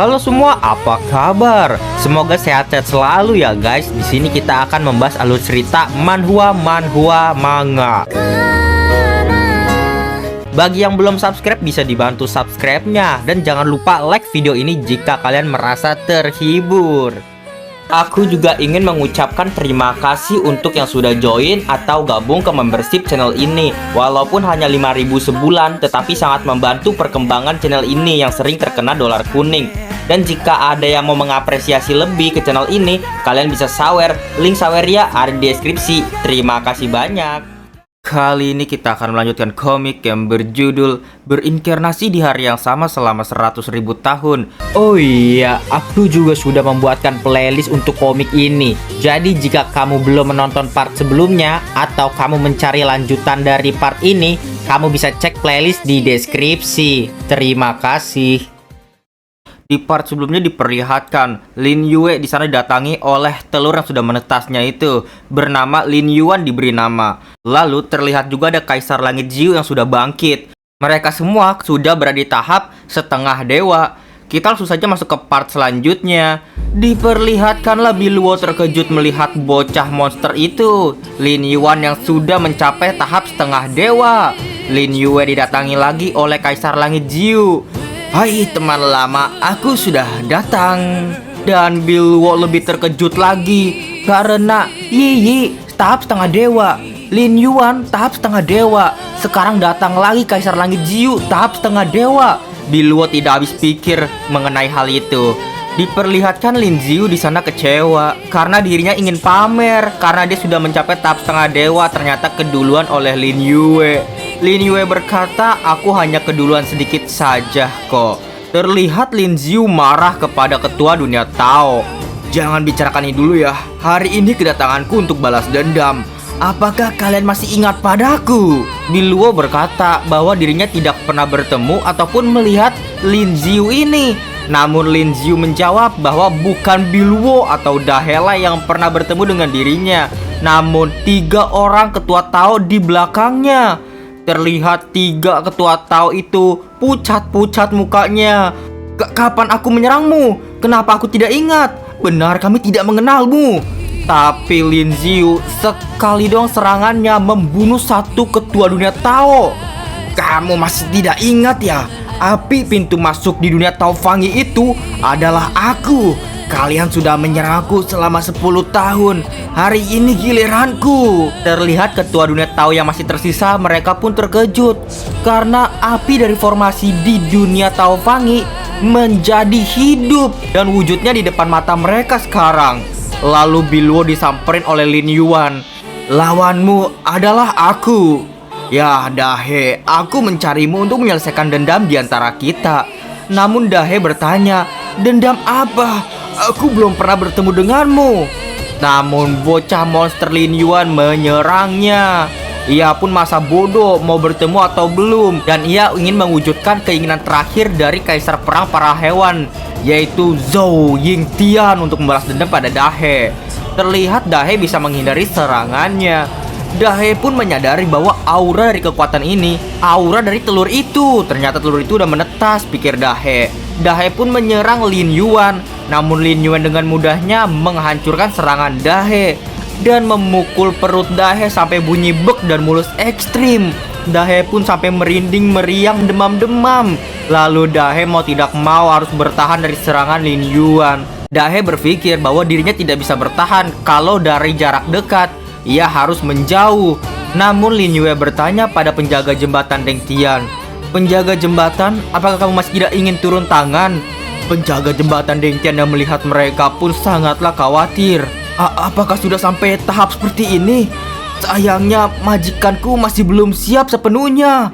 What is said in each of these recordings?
Halo semua, apa kabar? Semoga sehat-sehat selalu ya guys. Di sini kita akan membahas alur cerita manhwa manga. Bagi yang belum subscribe bisa dibantu subscribe-nya dan jangan lupa like video ini jika kalian merasa terhibur. Aku juga ingin mengucapkan terima kasih untuk yang sudah join atau gabung ke membership channel ini. Walaupun hanya 5.000 sebulan, tetapi sangat membantu perkembangan channel ini yang sering terkena dolar kuning. Dan jika ada yang mau mengapresiasi lebih ke channel ini, kalian bisa sawer. Link sawernya ada di deskripsi. Terima kasih banyak. Kali ini kita akan melanjutkan komik yang berjudul Berinkarnasi di Hari yang Sama Selama 100.000 Tahun. Oh iya, aku juga sudah membuatkan playlist untuk komik ini. Jadi jika kamu belum menonton part sebelumnya atau kamu mencari lanjutan dari part ini, kamu bisa cek playlist di deskripsi. Terima kasih. Di part sebelumnya diperlihatkan Lin Yue di sana didatangi oleh telur yang sudah menetasnya itu bernama Lin Yuan diberi nama. Lalu terlihat juga ada Kaisar Langit Jiu yang sudah bangkit. Mereka semua sudah berada di tahap setengah dewa. Kita langsung saja masuk ke part selanjutnya. Diperlihatkanlah Biluo terkejut melihat bocah monster itu, Lin Yuan yang sudah mencapai tahap setengah dewa. Lin Yue didatangi lagi oleh Kaisar Langit Jiu. Hai teman lama, aku sudah datang. Dan Biluo lebih terkejut lagi karena Yi tahap setengah dewa, Lin Yuan tahap setengah dewa, sekarang datang lagi Kaisar Langit Jiu tahap setengah dewa. Biluo tidak habis pikir mengenai hal itu. Diperlihatkan Lin Jiu di sana kecewa karena dirinya ingin pamer karena dia sudah mencapai tahap setengah dewa, ternyata keduluan oleh Lin Yue. Lin Yue berkata, aku hanya keduluan sedikit saja kok. Terlihat Lin Jiu marah kepada ketua dunia Tao. Jangan bicarakan ini dulu ya. Hari ini kedatanganku untuk balas dendam. Apakah kalian masih ingat padaku? Biluo berkata bahwa dirinya tidak pernah bertemu ataupun melihat Lin Jiu ini. Namun Lin Jiu menjawab bahwa bukan Biluo atau Dahela yang pernah bertemu dengan dirinya, namun 3 orang ketua Tao di belakangnya. Terlihat 3 ketua Tao itu pucat-pucat mukanya. Kapan aku menyerangmu? Kenapa aku tidak ingat? Benar kami tidak mengenalmu. Tapi Lin Jiu sekali dong serangannya membunuh 1 ketua dunia Tao. Kamu masih tidak ingat ya? Api pintu masuk di dunia Tao Fangi itu adalah aku. Kalian sudah menyerangku selama 10 tahun. Hari ini giliranku. Terlihat ketua dunia Tao yang masih tersisa, mereka pun terkejut karena api dari formasi di dunia Tao Fangi menjadi hidup dan wujudnya di depan mata mereka sekarang. Lalu Biluo disamperin oleh Lin Yuan. Lawanmu adalah aku. Ya Dahe, aku mencarimu untuk menyelesaikan dendam di antara kita. Namun Dahe bertanya, dendam apa? Aku belum pernah bertemu denganmu. Namun bocah monster Lin Yuan menyerangnya. Ia pun masa bodoh mau bertemu atau belum. Dan ia ingin mewujudkan keinginan terakhir dari Kaisar Perang Para Hewan, yaitu Zhou Yingtian untuk membalas dendam pada Dahe. Terlihat Dahe bisa menghindari serangannya. Dahe pun menyadari bahwa aura dari kekuatan ini aura dari telur itu. Ternyata telur itu udah menetas, pikir Dahe. Dahe pun menyerang Lin Yuan. Namun Lin Yuan dengan mudahnya menghancurkan serangan Dahe dan memukul perut Dahe sampai bunyi bek dan mulus ekstrim. Dahe pun sampai merinding, meriang, demam-demam. Lalu Dahe mau tidak mau harus bertahan dari serangan Lin Yuan. Dahe berpikir bahwa dirinya tidak bisa bertahan kalau dari jarak dekat. Ia harus menjauh. Namun Lin Yue bertanya pada penjaga jembatan Deng Tian. Penjaga jembatan, apakah kamu masih tidak ingin turun tangan? Penjaga jembatan Deng Tian yang melihat mereka pun sangatlah khawatir. Apakah sudah sampai tahap seperti ini? Sayangnya majikanku masih belum siap sepenuhnya.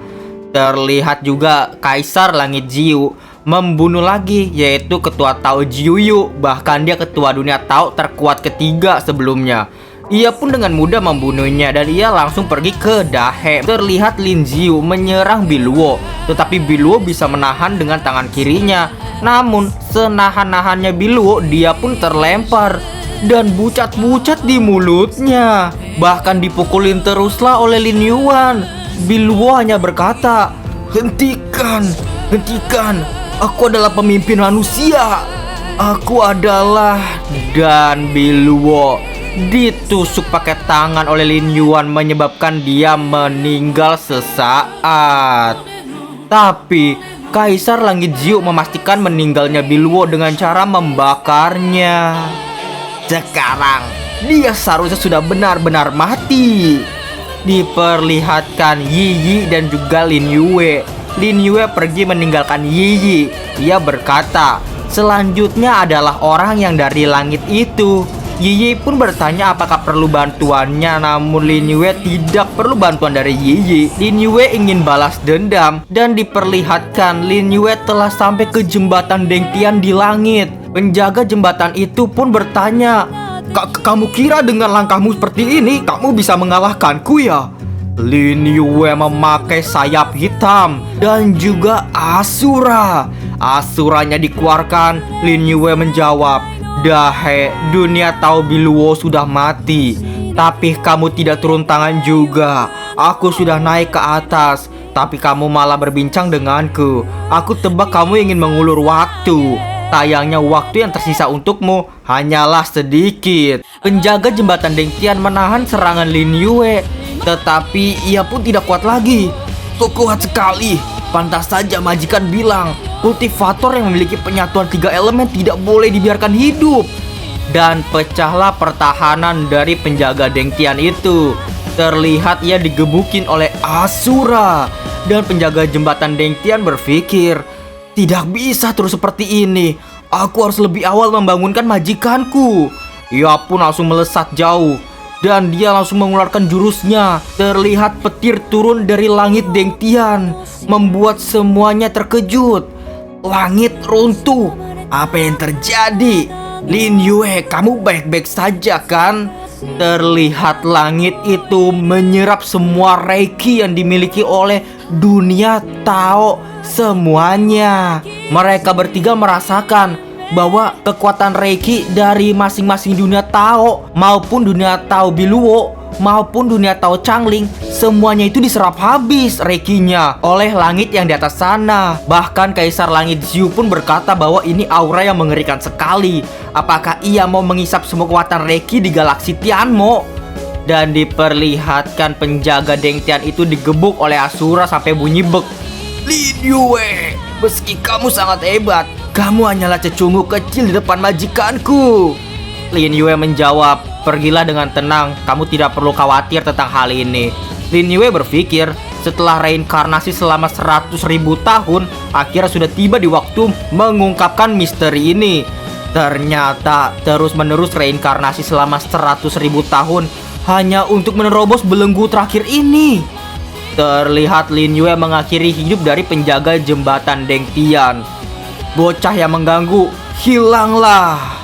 Terlihat juga Kaisar Langit Jiu membunuh lagi, yaitu ketua Tao Jiuyu. Bahkan dia ketua dunia Tao terkuat ketiga sebelumnya. Ia pun dengan mudah membunuhnya dan ia langsung pergi ke Dahe. Terlihat Lin Jiu menyerang Biluo, tetapi Biluo bisa menahan dengan tangan kirinya. Namun senahan-nahannya Biluo, dia pun terlempar dan bucat-bucat di mulutnya. Bahkan dipukulin teruslah oleh Lin Yuan. Biluo hanya berkata, hentikan, Aku adalah pemimpin manusia. Aku adalah..." Dan Bilwo ditusuk pakai tangan oleh Lin Yuan menyebabkan dia meninggal sesaat. Tapi Kaisar Langit Xiu memastikan meninggalnya Bilwo dengan cara membakarnya. Sekarang dia seharusnya sudah benar-benar mati. Diperlihatkan Yi Yi dan juga Lin Yue. Lin Yue pergi meninggalkan Yi Yi. Ia berkata, selanjutnya adalah orang yang dari langit itu. Yi Yi pun bertanya apakah perlu bantuannya, namun Lin Yue tidak perlu bantuan dari Yi Yi. Lin Yue ingin balas dendam dan diperlihatkan Lin Yue telah sampai ke jembatan Dengtian di langit. Penjaga jembatan itu pun bertanya, Kamu kira dengan langkahmu seperti ini kamu bisa mengalahkanku ya?" Lin Yue memakai sayap hitam dan juga Asura. Asuranya dikeluarkan. Lin Yue menjawab, "Dahe, dunia tahu Bilwo sudah mati. Tapi kamu tidak turun tangan juga. Aku sudah naik ke atas, tapi kamu malah berbincang denganku. Aku tebak kamu ingin mengulur waktu. Sayangnya waktu yang tersisa untukmu hanyalah sedikit." Penjaga jembatan Dengtian menahan serangan Lin Yue, tetapi ia pun tidak kuat lagi. "Kok kuat sekali? Pantas saja majikan bilang kultivator yang memiliki penyatuan 3 elemen tidak boleh dibiarkan hidup." Dan pecahlah pertahanan dari penjaga Dengtian itu. Terlihat ia digebukin oleh Asura. Dan penjaga jembatan Dengtian berpikir, tidak bisa terus seperti ini. Aku harus lebih awal membangunkan majikanku. Ia pun langsung melesat jauh. Dan dia langsung mengeluarkan jurusnya. Terlihat petir turun dari langit Dengtian, membuat semuanya terkejut. Langit runtuh. Apa yang terjadi? Lin Yue, kamu baik-baik saja kan? Terlihat langit itu menyerap semua reiki yang dimiliki oleh dunia Tao semuanya. Mereka bertiga merasakan bahwa kekuatan reiki dari masing-masing dunia Tao maupun dunia Tao Bilwo maupun dunia Tao Changling, semuanya itu diserap habis reikinya oleh langit yang di atas sana. Bahkan Kaisar Langit Xiu pun berkata bahwa ini aura yang mengerikan sekali. Apakah ia mau mengisap semua kekuatan reiki di galaksi Tianmo? Dan diperlihatkan penjaga Dengtian itu digebuk oleh Asura sampai bunyi bek. "Lin Yue, meski kamu sangat hebat, kamu hanyalah cecungu kecil di depan majikanku." Lin Yue menjawab, "Pergilah dengan tenang, kamu tidak perlu khawatir tentang hal ini." Lin Yue berpikir, setelah reinkarnasi selama 100.000 tahun, akhirnya sudah tiba di waktu mengungkapkan misteri ini. Ternyata terus-menerus reinkarnasi selama 100.000 tahun hanya untuk menerobos belenggu terakhir ini. Terlihat Lin Yue mengakhiri hidup dari penjaga jembatan Dengtian. Bocah yang mengganggu, hilanglah.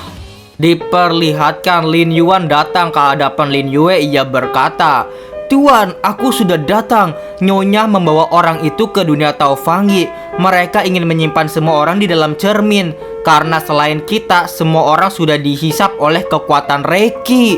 Diperlihatkan Lin Yuan datang ke hadapan Lin Yue. Ia berkata, "Tuan, aku sudah datang. Nyonya membawa orang itu ke dunia Tao Fangi. Mereka ingin menyimpan semua orang di dalam cermin. Karena selain kita, semua orang sudah dihisap oleh kekuatan reiki."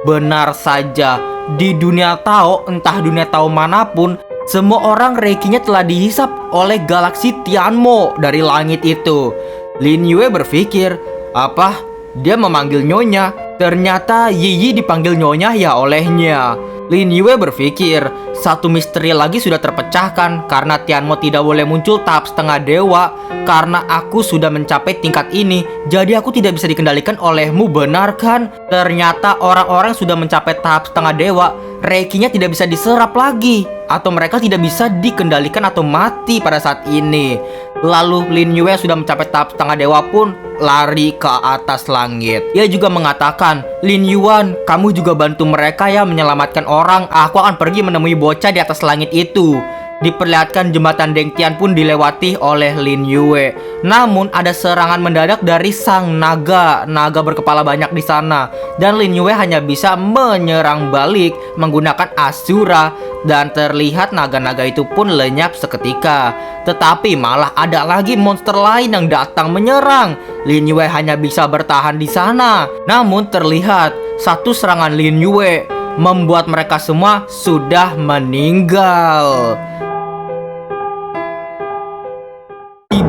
Benar saja, di dunia Tao, entah dunia Tao manapun, semua orang reikinya telah dihisap oleh galaksi Tianmo dari langit itu. Lin Yue berpikir, apa? Dia memanggil Nyonya. Ternyata Yi Yi dipanggil Nyonya ya olehnya. Lin Yue berpikir, satu misteri lagi sudah terpecahkan karena Tianmo tidak boleh muncul tahap setengah dewa. Karena aku sudah mencapai tingkat ini, jadi aku tidak bisa dikendalikan olehmu, benar kan? Ternyata orang-orang sudah mencapai tahap setengah dewa, reikinya tidak bisa diserap lagi, atau mereka tidak bisa dikendalikan atau mati pada saat ini. Lalu Lin Yue sudah mencapai tahap setengah dewa pun lari ke atas langit. Ia juga mengatakan, "Lin Yuan, kamu juga bantu mereka ya menyelamatkan orang. Aku akan pergi menemui bocah di atas langit itu." Diperlihatkan jembatan Dengtian pun dilewati oleh Lin Yue. Namun ada serangan mendadak dari sang naga berkepala banyak di sana. Dan Lin Yue hanya bisa menyerang balik menggunakan Asura. Dan terlihat naga-naga itu pun lenyap seketika. Tetapi malah ada lagi monster lain yang datang menyerang. Lin Yue hanya bisa bertahan di sana. Namun terlihat satu serangan Lin Yue membuat mereka semua sudah meninggal.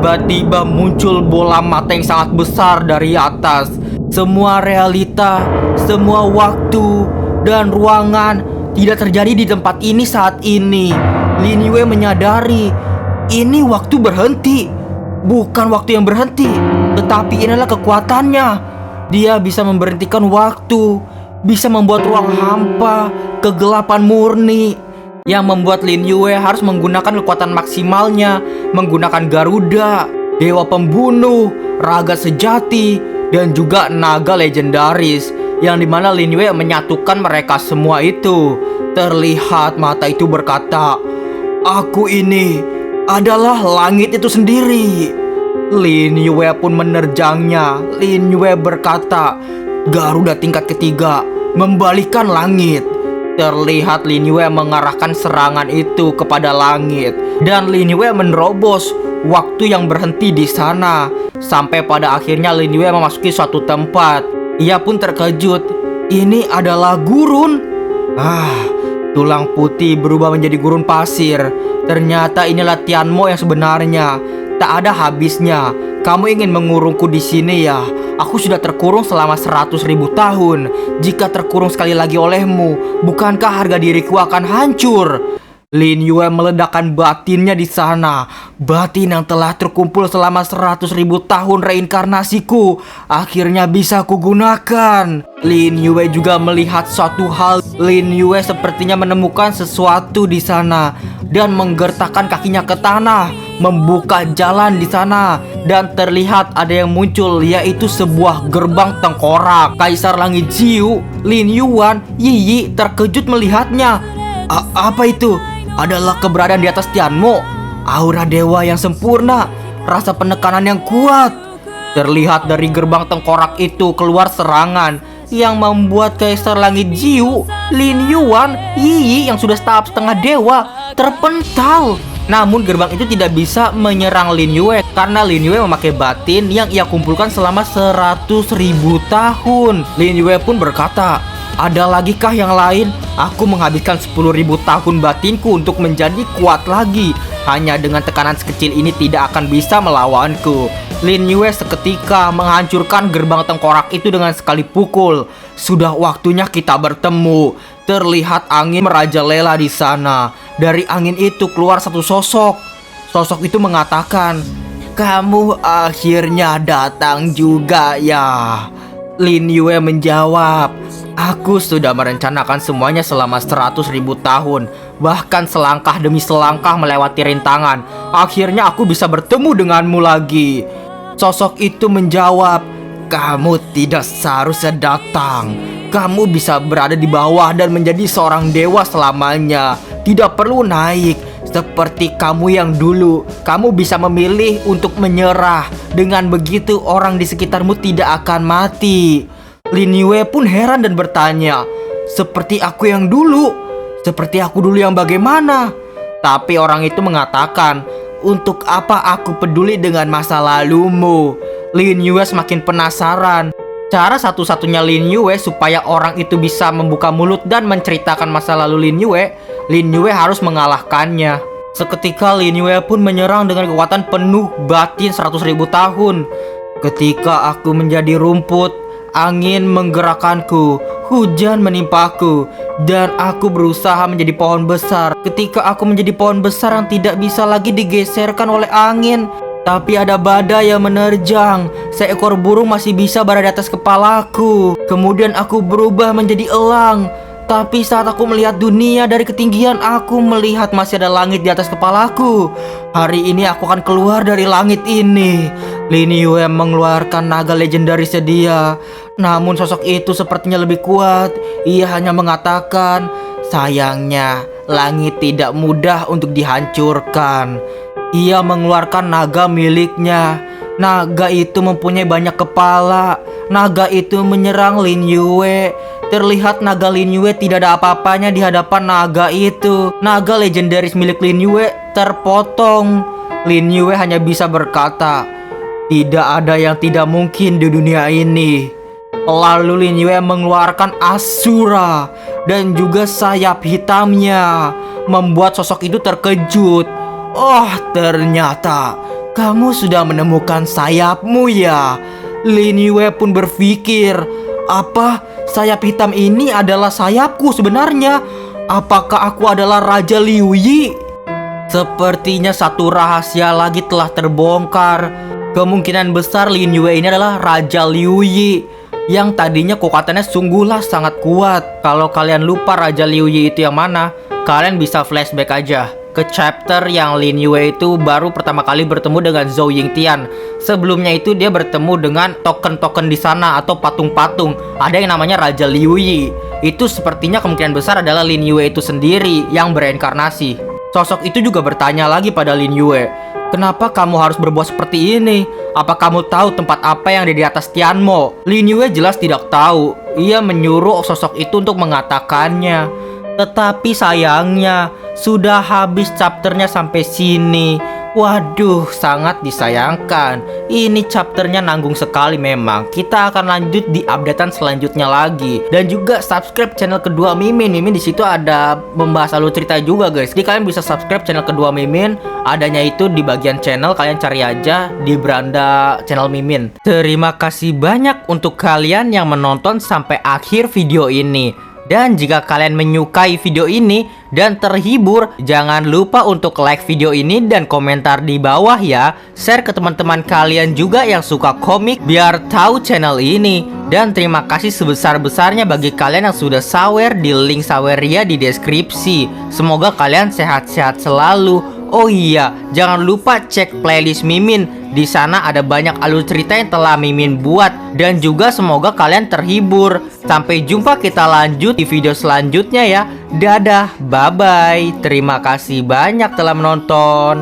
tiba-tiba muncul bola mata yang sangat besar dari atas. Semua realita, semua waktu dan ruangan tidak terjadi di tempat ini saat ini. Lin Yue menyadari ini waktu berhenti. Bukan waktu yang berhenti, tetapi inilah kekuatannya. Dia bisa memberhentikan waktu, bisa membuat ruang hampa, kegelapan murni, yang membuat Lin Yue harus menggunakan kekuatan maksimalnya, menggunakan Garuda, dewa pembunuh, raga sejati, dan juga naga legendaris, yang dimana Lin Yue menyatukan mereka semua itu. Terlihat mata itu berkata, "Aku ini adalah langit itu sendiri." Lin Yue pun menerjangnya. Lin Yue berkata, "Garuda tingkat ketiga, membalikan langit." Terlihat Lin Yue mengarahkan serangan itu kepada langit, dan Lin Yue menerobos waktu yang berhenti di sana. Sampai pada akhirnya Lin Yue memasuki suatu tempat. Ia pun terkejut. Ini adalah gurun. Tulang putih berubah menjadi gurun pasir. Ternyata inilah Tianmo yang sebenarnya. Tak ada habisnya. Kamu ingin mengurungku di sini ya? Aku sudah terkurung selama 100.000 tahun. Jika terkurung sekali lagi olehmu, bukankah harga diriku akan hancur? Lin Yue meledakkan batinnya di sana. Batin yang telah terkumpul selama 100.000 tahun reinkarnasiku akhirnya bisa kugunakan. Lin Yue juga melihat suatu hal. Lin Yue sepertinya menemukan sesuatu di sana dan menggertakkan kakinya ke tanah, membuka jalan di sana, dan terlihat ada yang muncul, yaitu sebuah gerbang tengkorak. Kaisar Langit Jiu, Lin Yuan, Yi Yi terkejut melihatnya. Apa itu? Adalah keberadaan di atas Tianmo, aura dewa yang sempurna, rasa penekanan yang kuat. Terlihat dari gerbang tengkorak itu keluar serangan yang membuat Kaisar Langit Jiu, Lin Yuan, Yi Yi yang sudah tahap setengah dewa terpental. Namun gerbang itu tidak bisa menyerang Lin Yue karena Lin Yue memakai batin yang ia kumpulkan selama 100.000 tahun. Lin Yue pun berkata, "Ada lagi kah yang lain? Aku menghabiskan 10.000 tahun batinku untuk menjadi kuat lagi. Hanya dengan tekanan sekecil ini tidak akan bisa melawanku." Lin Yue seketika menghancurkan gerbang tengkorak itu dengan sekali pukul. Sudah waktunya kita bertemu. Terlihat angin merajalela di sana. Dari angin itu keluar satu sosok. Sosok itu mengatakan, "Kamu akhirnya datang juga ya." Lin Yue menjawab, "Aku sudah merencanakan semuanya selama 100.000 tahun. Bahkan selangkah demi selangkah melewati rintangan. Akhirnya aku bisa bertemu denganmu lagi." Sosok itu menjawab, "Kamu tidak seharusnya datang. Kamu bisa berada di bawah dan menjadi seorang dewa selamanya. Tidak perlu naik seperti kamu yang dulu. Kamu bisa memilih untuk menyerah. Dengan begitu orang di sekitarmu tidak akan mati." Lin Yue pun heran dan bertanya, "Seperti aku yang dulu? Seperti aku dulu yang bagaimana?" Tapi orang itu mengatakan, "Untuk apa aku peduli dengan masa lalumu?" Lin Yue semakin penasaran. Cara satu-satunya Lin Yue supaya orang itu bisa membuka mulut dan menceritakan masa lalu Lin Yue harus mengalahkannya. Seketika Lin Yue pun menyerang dengan kekuatan penuh batin 100.000 tahun. "Ketika aku menjadi rumput, angin menggerakkanku, hujan menimpaku, dan aku berusaha menjadi pohon besar. Ketika aku menjadi pohon besar yang tidak bisa lagi digeserkan oleh angin, tapi ada badai yang menerjang, seekor burung masih bisa berada di atas kepalaku. Kemudian aku berubah menjadi elang. Tapi saat aku melihat dunia dari ketinggian, aku melihat masih ada langit di atas kepalaku. Hari ini aku akan keluar dari langit ini." Lin Yue mengeluarkan naga legendarisnya dia. Namun sosok itu sepertinya lebih kuat. Ia hanya mengatakan, "Sayangnya, langit tidak mudah untuk dihancurkan." Ia mengeluarkan naga miliknya. Naga itu mempunyai banyak kepala. Naga itu menyerang Lin Yue. Terlihat naga Lin Yue tidak ada apa-apanya di hadapan naga itu. Naga legendaris milik Lin Yue terpotong. Lin Yue hanya bisa berkata, "Tidak ada yang tidak mungkin di dunia ini." Lalu Lin Yue mengeluarkan Asura dan juga sayap hitamnya, membuat sosok itu terkejut. "Oh, ternyata kamu sudah menemukan sayapmu ya. Lin Yue pun berpikir, apa sayap hitam ini adalah sayapku sebenarnya? Apakah aku adalah Raja Liu Yi? Sepertinya satu rahasia lagi telah terbongkar. Kemungkinan besar Lin Yue ini adalah Raja Liu Yi, yang tadinya kekuatannya sungguhlah sangat kuat. Kalau kalian lupa Raja Liu Yi itu yang mana, kalian bisa flashback aja ke chapter yang Lin Yue itu baru pertama kali bertemu dengan Zhou Yingtian. Sebelumnya itu dia bertemu dengan token-token di sana atau patung-patung. Ada yang namanya Raja Liu Yi. Itu sepertinya kemungkinan besar adalah Lin Yue itu sendiri yang bereinkarnasi. Sosok itu juga bertanya lagi pada Lin Yue, kenapa kamu harus berbuat seperti ini? Apa kamu tahu tempat apa yang ada di atas Tianmo? Lin Yue jelas tidak tahu. Ia menyuruh sosok itu untuk mengatakannya. Tetapi sayangnya, sudah habis chapternya sampai sini. Waduh, sangat disayangkan. Ini chapternya nanggung sekali memang. Kita akan lanjut di updatean selanjutnya lagi. Dan juga subscribe channel kedua Mimin. Mimin di situ ada membahas alur cerita juga guys. Jadi kalian bisa subscribe channel kedua Mimin. Adanya itu di bagian channel, kalian cari aja di beranda channel Mimin. Terima kasih banyak untuk kalian yang menonton sampai akhir video ini. Dan jika kalian menyukai video ini dan terhibur, jangan lupa untuk like video ini dan komentar di bawah ya. Share ke teman-teman kalian juga yang suka komik biar tahu channel ini. Dan terima kasih sebesar-besarnya bagi kalian yang sudah sawer di link saweria di deskripsi. Semoga kalian sehat-sehat selalu. Oh iya, jangan lupa cek playlist Mimin. Di sana ada banyak alur cerita yang telah Mimin buat. Dan juga semoga kalian terhibur. Sampai jumpa, kita lanjut di video selanjutnya ya. Dadah, bye-bye. Terima kasih banyak telah menonton.